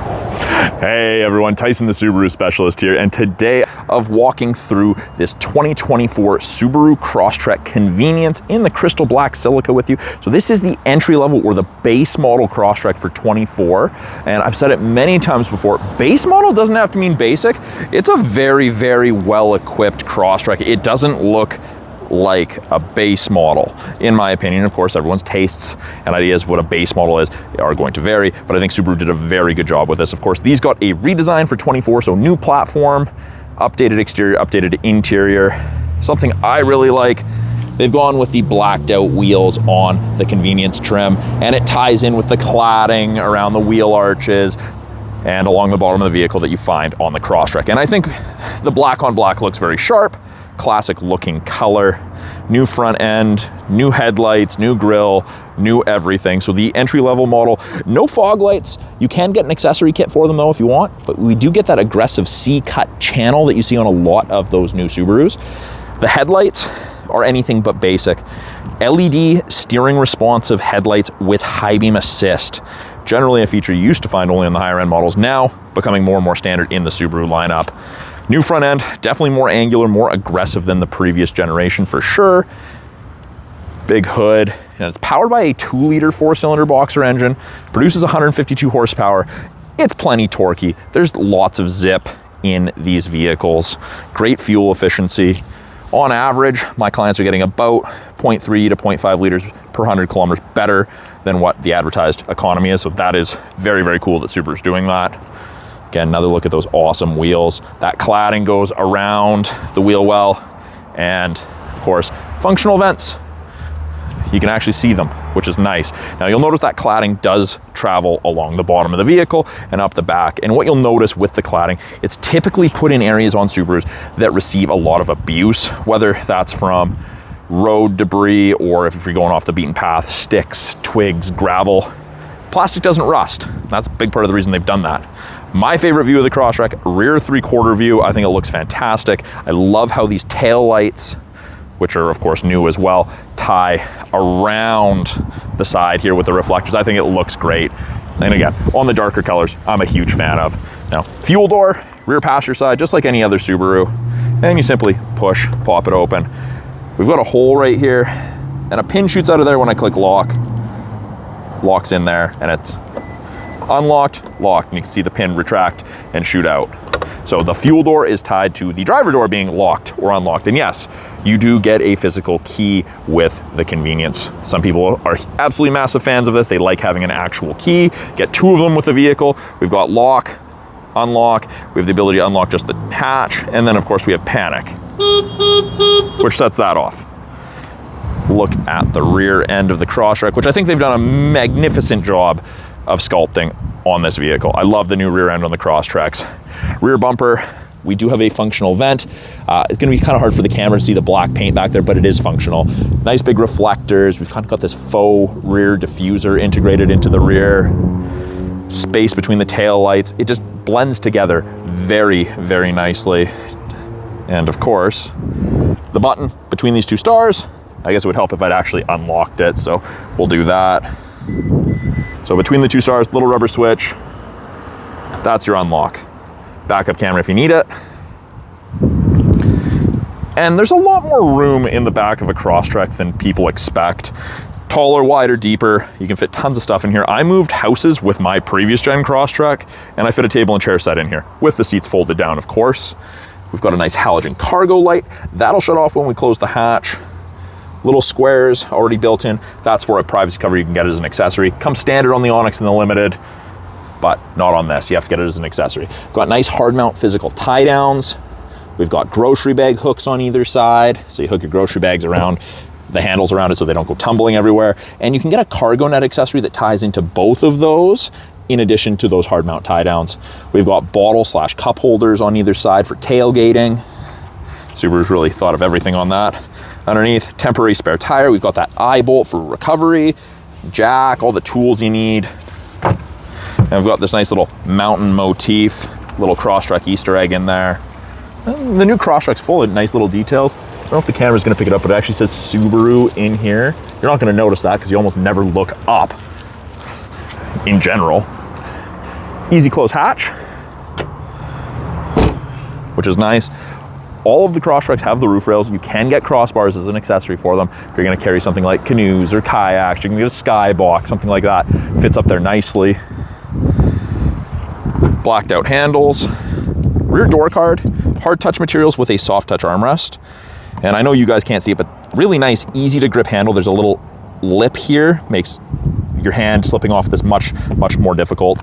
Hey everyone, Tyson the Subaru Specialist here, and today of walking through this 2024 Subaru Crosstrek Convenience in the crystal black silica with you. So this is the entry level or the base model Crosstrek for 24, and I've said it many times before, base model doesn't have to mean basic. It's a very, very well equipped Crosstrek. It doesn't look like a base model, in my opinion. Of course, everyone's tastes and ideas of what a base model is are going to vary, but I think Subaru did a very good job with this. Of course, these got a redesign for 24, so new platform, updated exterior, updated interior. Something I really like, they've gone with the blacked out wheels on the convenience trim, and it ties in with the cladding around the wheel arches and along the bottom of the vehicle that you find on the Crosstrek. And I think the black on black looks very sharp, classic looking color, new front end, new headlights, new grille, new everything. So the entry level model, no fog lights. You can get an accessory kit for them though if you want, but we do get that aggressive C-cut channel that you see on a lot of those new Subarus. The headlights are anything but basic. LED steering responsive headlights with high beam assist. Generally a feature you used to find only on the higher end models, now becoming more and more standard in the Subaru lineup. New front end, definitely more angular, more aggressive than the previous generation for sure. Big hood, and it's powered by a 2-liter 4-cylinder boxer engine, produces 152 horsepower. It's plenty torquey. There's lots of zip in these vehicles. Great fuel efficiency. On average, my clients are getting about 0.3 to 0.5 liters per 100 kilometers better than what the advertised economy is. So that is very, very cool that Subaru's doing that. Again, another look at those awesome wheels. That cladding goes around the wheel well, and of course, functional vents. You can actually see them, which is nice. Now you'll notice that cladding does travel along the bottom of the vehicle and up the back. And what you'll notice with the cladding, it's typically put in areas on Subarus that receive a lot of abuse, whether that's from road debris or if you're going off the beaten path, sticks, twigs, gravel. Plastic doesn't rust. That's a big part of the reason they've done that. My favorite view of the Crosstrek, rear 3/4 view. I think it looks fantastic. I love how these tail lights, which are of course new as well, tie around the side here with the reflectors. I think it looks great. And again, on the darker colors, I'm a huge fan of. Now, fuel door, rear passenger side, just like any other Subaru. And you simply push, pop it open. We've got a hole right here, and a pin shoots out of there when I click lock. Locks in there, and it's unlocked, locked, and you can see the pin retract and shoot out. So the fuel door is tied to the driver door being locked or unlocked. And yes, you do get a physical key with the convenience. Some people are absolutely massive fans of this. They like having an actual key. Get 2 of them with the vehicle. We've got lock, unlock. We have the ability to unlock just the hatch. And then of course we have panic, which sets that off. Look at the rear end of the Crosstrek, which I think they've done a magnificent job of sculpting on this vehicle. I love the new rear end on the Crosstreks. Rear bumper, we do have a functional vent. It's gonna be kind of hard for the camera to see the black paint back there, but it is functional. Nice big reflectors. We've kind of got this faux rear diffuser integrated into the rear. Space between the tail lights. It just blends together very, very nicely. And of course, the button between these 2 stars, I guess it would help if I'd actually unlocked it, so we'll do that. So between the 2 stars, little rubber switch, that's your unlock. Backup camera if you need it. And there's a lot more room in the back of a Crosstrek than people expect. Taller, wider, deeper. You can fit tons of stuff in here. I moved houses with my previous gen Crosstrek, and I fit a table and chair set in here, with the seats folded down, of course. We've got a nice halogen cargo light. That'll shut off when we close the hatch. Little squares already built in. That's for a privacy cover. You can get it as an accessory. Comes standard on the Onyx and the Limited, but not on this. You have to get it as an accessory. Got nice hard mount physical tie downs. We've got grocery bag hooks on either side. So you hook your grocery bags around the handles around it so they don't go tumbling everywhere. And you can get a cargo net accessory that ties into both of those in addition to those hard mount tie downs. We've got bottle/cup holders on either side for tailgating. Subaru's really thought of everything on that. Underneath, temporary spare tire. We've got that eye bolt for recovery, jack, all the tools you need. And we've got this nice little mountain motif, little Crosstrek Easter egg in there. And the new Crosstrek's full of nice little details. I don't know if the camera's gonna pick it up, but it actually says Subaru in here. You're not gonna notice that because you almost never look up in general. Easy close hatch, which is nice. All of the Crosstreks have the roof rails. You can get crossbars as an accessory for them. If you're gonna carry something like canoes or kayaks, you can get a skybox, something like that. Fits up there nicely. Blacked out handles. Rear door card, hard touch materials with a soft touch armrest. And I know you guys can't see it, but really nice, easy to grip handle. There's a little lip here, makes your hand slipping off this much more difficult.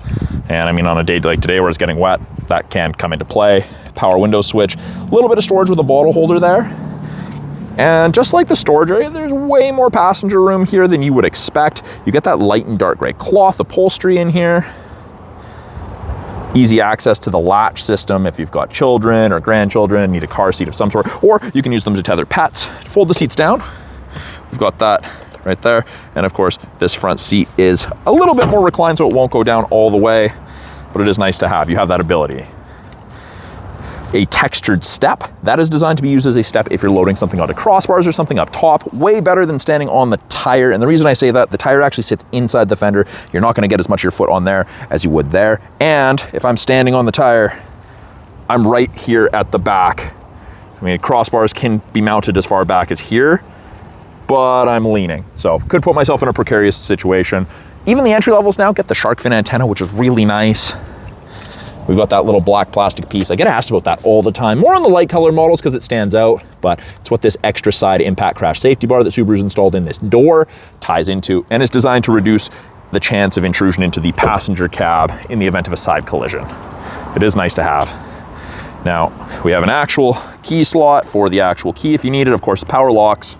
And I mean, on a day like today where it's getting wet, that can come into play. Power window switch, a little bit of storage with a bottle holder there. And just like the storage area, there's way more passenger room here than you would expect. You get that light and dark gray cloth upholstery in here. Easy access to the latch system if you've got children or grandchildren, need a car seat of some sort, or you can use them to tether pets. Fold the seats down. We've got that right there. And of course, this front seat is a little bit more reclined, so it won't go down all the way, but it is nice to have. You have that ability. A textured step that is designed to be used as a step if you're loading something onto crossbars or something up top. Way better than standing on the tire. And the reason I say that, the tire actually sits inside the fender. You're not going to get as much of your foot on there as you would there. And if I'm standing on the tire, I'm right here at the back. I mean, crossbars can be mounted as far back as here, but I'm leaning, so could put myself in a precarious situation. Even the entry levels now get the shark fin antenna, which is really nice. We've got that little black plastic piece. I get asked about that all the time. More on the light color models because it stands out, but it's what this extra side impact crash safety bar that Subaru's installed in this door ties into, and it's designed to reduce the chance of intrusion into the passenger cab in the event of a side collision. It is nice to have. Now, we have an actual key slot for the actual key if you need it. Of course, the power locks.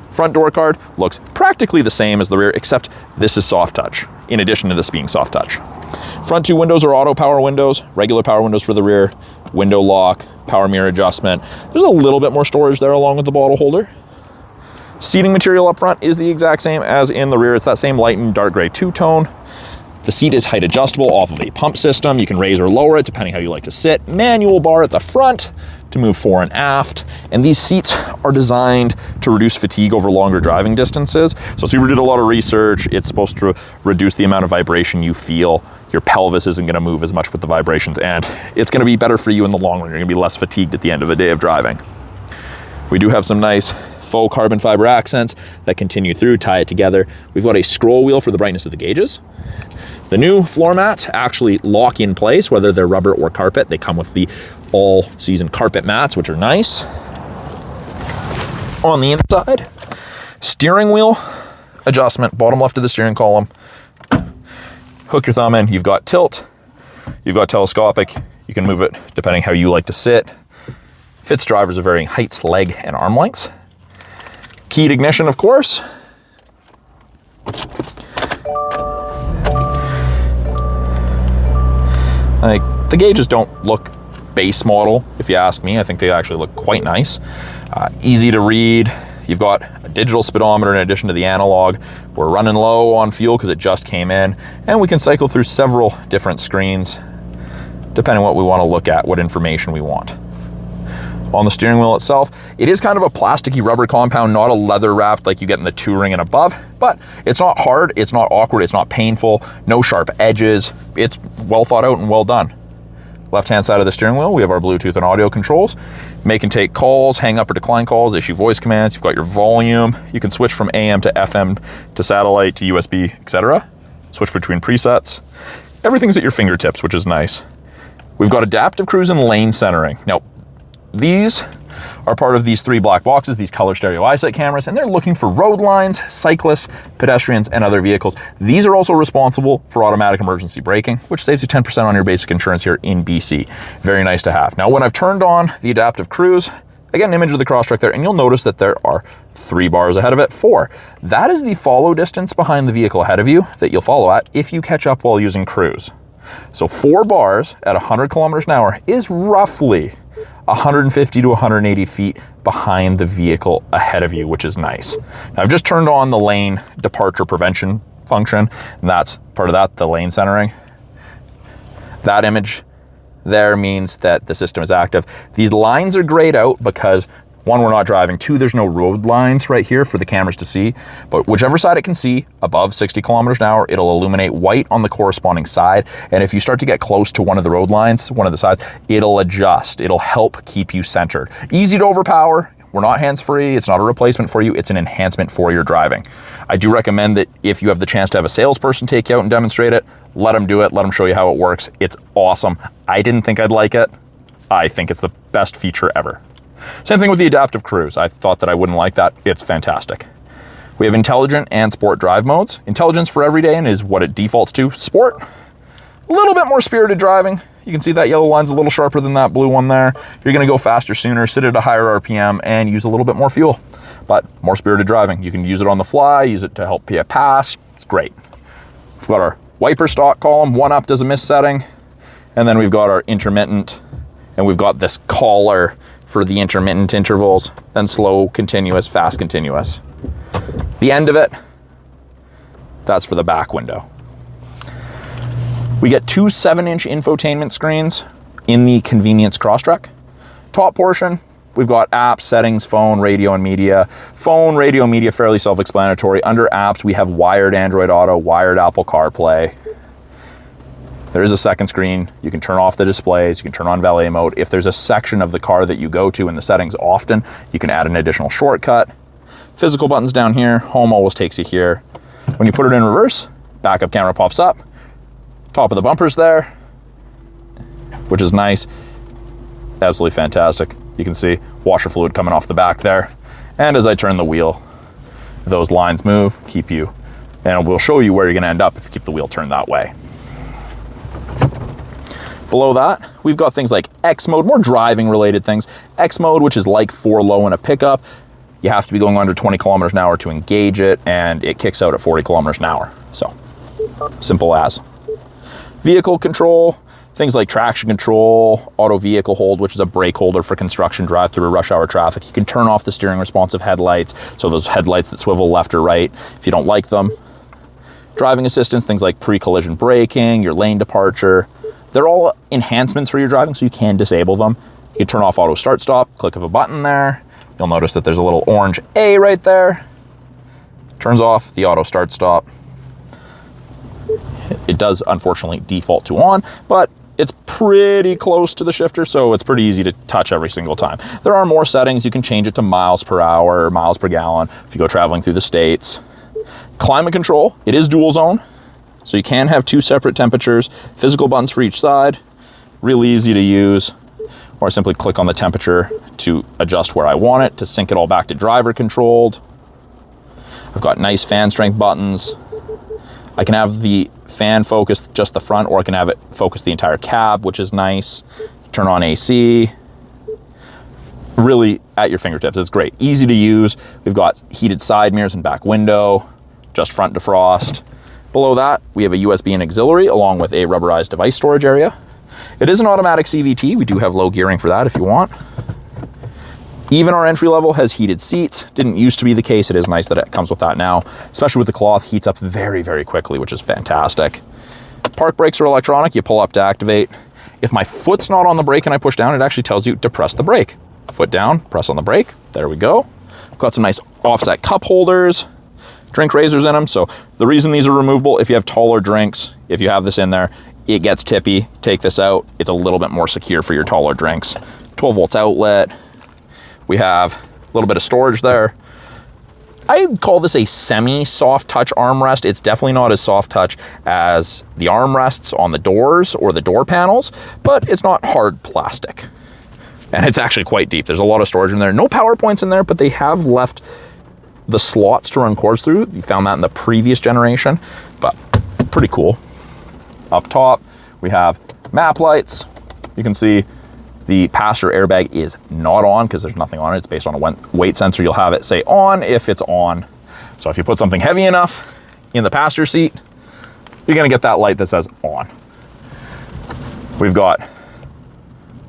Front door card looks practically the same as the rear, except this is soft touch, in addition to this being soft touch. Front two windows are auto power windows, regular power windows for the rear, window lock, power mirror adjustment. There's a little bit more storage there along with the bottle holder. Seating material up front is the exact same as in the rear. It's that same light and dark gray two-tone. The seat is height adjustable off of a pump system. You can raise or lower it depending how you like to sit. Manual bar at the front to move fore and aft. And these seats are designed to reduce fatigue over longer driving distances. So Subaru did a lot of research. It's supposed to reduce the amount of vibration you feel. Your pelvis isn't gonna move as much with the vibrations, and it's gonna be better for you in the long run. You're gonna be less fatigued at the end of a day of driving. We do have some nice faux carbon fiber accents that continue through, tie it together. We've got a scroll wheel for the brightness of the gauges. The new floor mats actually lock in place, whether they're rubber or carpet. They come with the all-season carpet mats, which are nice. On the inside, steering wheel adjustment, bottom left of the steering column. Hook your thumb in, you've got tilt, you've got telescopic, you can move it depending how you like to sit. Fits drivers of varying heights, leg, and arm lengths. Keyed ignition, of course. Like, the gauges don't look base model, if you ask me. I think they actually look quite nice. Easy to read. You've got a digital speedometer in addition to the analog. We're running low on fuel because it just came in, and we can cycle through several different screens depending on what we want to look at, what information we want. On the steering wheel itself, it is kind of a plasticky rubber compound, not a leather wrapped like you get in the Touring and above, but it's not hard, it's not awkward, it's not painful, no sharp edges. It's well thought out and well done. Left-hand side of the steering wheel, we have our Bluetooth and audio controls. Make and take calls, hang up or decline calls, issue voice commands. You've got your volume. You can switch from AM to FM to satellite to USB, etc. Switch between presets. Everything's at your fingertips, which is nice. We've got adaptive cruise and lane centering. Now, these are part of these three black boxes, these color stereo EyeSight cameras, and they're looking for road lines, cyclists, pedestrians, and other vehicles. These are also responsible for automatic emergency braking, which saves you 10% on your basic insurance here in BC. Very nice to have. Now, when I've turned on the adaptive cruise, I get an image of the Crosstrek there, and you'll notice that there are 3 bars ahead of it, 4. That is the follow distance behind the vehicle ahead of you that you'll follow at if you catch up while using cruise. So 4 bars at 100 kilometers an hour is roughly 150 to 180 feet behind the vehicle ahead of you, which is nice. Now, I've just turned on the lane departure prevention function, and that's part of that, the lane centering. That image there means that the system is active. These lines are grayed out because One, we're not driving. Two, there's no road lines right here for the cameras to see, but whichever side it can see above 60 kilometers an hour, it'll illuminate white on the corresponding side. And if you start to get close to one of the road lines, one of the sides, it'll adjust. It'll help keep you centered. Easy to overpower. We're not hands-free. It's not a replacement for you. It's an enhancement for your driving. I do recommend that if you have the chance to have a salesperson take you out and demonstrate it, let them do it. Let them show you how it works. It's awesome. I didn't think I'd like it. I think it's the best feature ever. Same thing with the adaptive cruise. I thought that I wouldn't like that. It's fantastic. We have intelligent and sport drive modes. Intelligence for everyday and is what it defaults to. Sport, a little bit more spirited driving. You can see that yellow line's a little sharper than that blue one there. You're gonna go faster sooner, sit at a higher RPM, and use a little bit more fuel, but more spirited driving. You can use it on the fly, use it to help you pass. It's great. We've got our wiper stock column. One up does a miss setting, and then we've got our intermittent, and we've got this collar for the intermittent intervals, then slow, continuous, fast, continuous. The end of it, that's for the back window. We get two 7-inch infotainment screens in the Convenience Crosstrek. Top portion, we've got apps, settings, phone, radio, and media. Phone, radio, media, fairly self-explanatory. Under apps, we have wired Android Auto, wired Apple CarPlay. There is a second screen. You can turn off the displays. You can turn on valet mode. If there's a section of the car that you go to in the settings often, you can add an additional shortcut. Physical buttons down here. Home always takes you here. When you put it in reverse, backup camera pops up. Top of the bumpers there, which is nice. Absolutely fantastic. You can see washer fluid coming off the back there. And as I turn the wheel, those lines move, keep you, and we'll show you where you're gonna end up if you keep the wheel turned that way. Below that, we've got things like X mode, more driving related things. X mode, which is like 4 low in a pickup. You have to be going under 20 kilometers an hour to engage it, and it kicks out at 40 kilometers an hour. So, simple as. Vehicle control, things like traction control, auto vehicle hold, which is a brake holder for construction drive through rush hour traffic. You can turn off the steering responsive headlights, so those headlights that swivel left or right if you don't like them. Driving assistance, things like pre-collision braking, your lane departure. They're all enhancements for your driving, so you can disable them. You can turn off auto start stop, click of a button there. You'll notice that there's a little orange A right there. Turns off the auto start stop. It does unfortunately default to on, but it's pretty close to the shifter, so it's pretty easy to touch every single time. There are more settings. You can change it to miles per hour, miles per gallon if you go traveling through the States. Climate control, it is dual zone, so you can have 2 separate temperatures, physical buttons for each side, really easy to use, or I simply click on the temperature to adjust where I want it, to sync it all back to driver controlled. I've got nice fan strength buttons. I can have the fan focus just the front, or I can have it focus the entire cab, which is nice. Turn on AC. Really at your fingertips. It's great. Easy to use. We've got heated side mirrors and back window, just front defrost. Below that, we have a USB and auxiliary along with a rubberized device storage area. It is an automatic CVT. We do have low gearing for that if you want. Even our entry level has heated seats. Didn't used to be the case. It is nice that it comes with that now, especially with the cloth. Heats up very, very quickly, which is fantastic. Park brakes are electronic. You pull up to activate. If my foot's not on the brake and I push down, it actually tells you to press the brake. Foot down, press on the brake. There we go. Got some nice offset cup holders, drink raisers in them. So the reason these are removable, if you have taller drinks, if you have this in there, it gets tippy. Take this out. It's a little bit more secure for your taller drinks. 12 volts outlet. We have a little bit of storage there. I'd call this a semi-soft touch armrest. It's definitely not as soft touch as the armrests on the doors or the door panels, but it's not hard plastic. And it's actually quite deep. There's a lot of storage in there. No power points in there, but they have left the slots to run cords through. You found that in the previous generation, but pretty cool. Up top, we have map lights. You can see the passenger airbag is not on because there's nothing on it. It's based on a weight sensor. You'll have it say on if it's on. So if you put something heavy enough in the passenger seat, you're gonna get that light that says on. We've got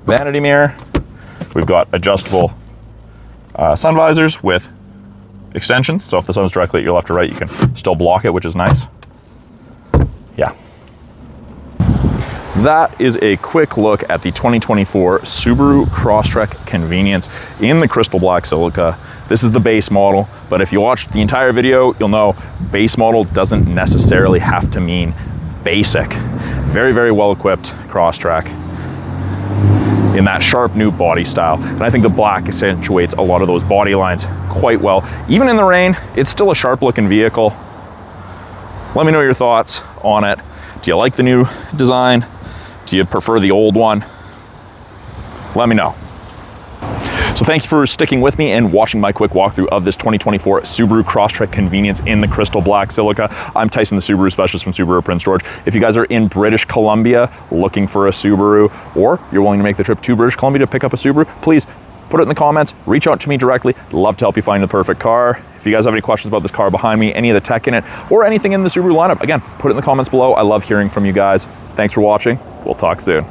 vanity mirror. We've got adjustable sun visors with extensions. So if the sun's directly at your left or right, you can still block it, which is nice. Yeah. that is a quick look at the 2024 Subaru Crosstrek Convenience in the crystal black silica. This is the base model, but if you watch the entire video, you'll know base model doesn't necessarily have to mean basic. Very, very well equipped Crosstrek in that sharp new body style. And I think the black accentuates a lot of those body lines quite well. Even in the rain, it's still a sharp looking vehicle. Let me know your thoughts on it. Do you like the new design? Do you prefer the old one? Let me know. So thank you for sticking with me and watching my quick walkthrough of this 2024 Subaru Crosstrek Convenience in the crystal black silica. I'm Tyson the Subaru Specialist from Subaru Prince George. If you guys are in British Columbia looking for a Subaru, or you're willing to make the trip to British Columbia to pick up a Subaru, please put it in the comments, reach out to me directly. I'd love to help you find the perfect car. If you guys have any questions about this car behind me, any of the tech in it, or anything in the Subaru lineup, again, put it in the comments below. I love hearing from you guys. Thanks for watching. We'll talk soon.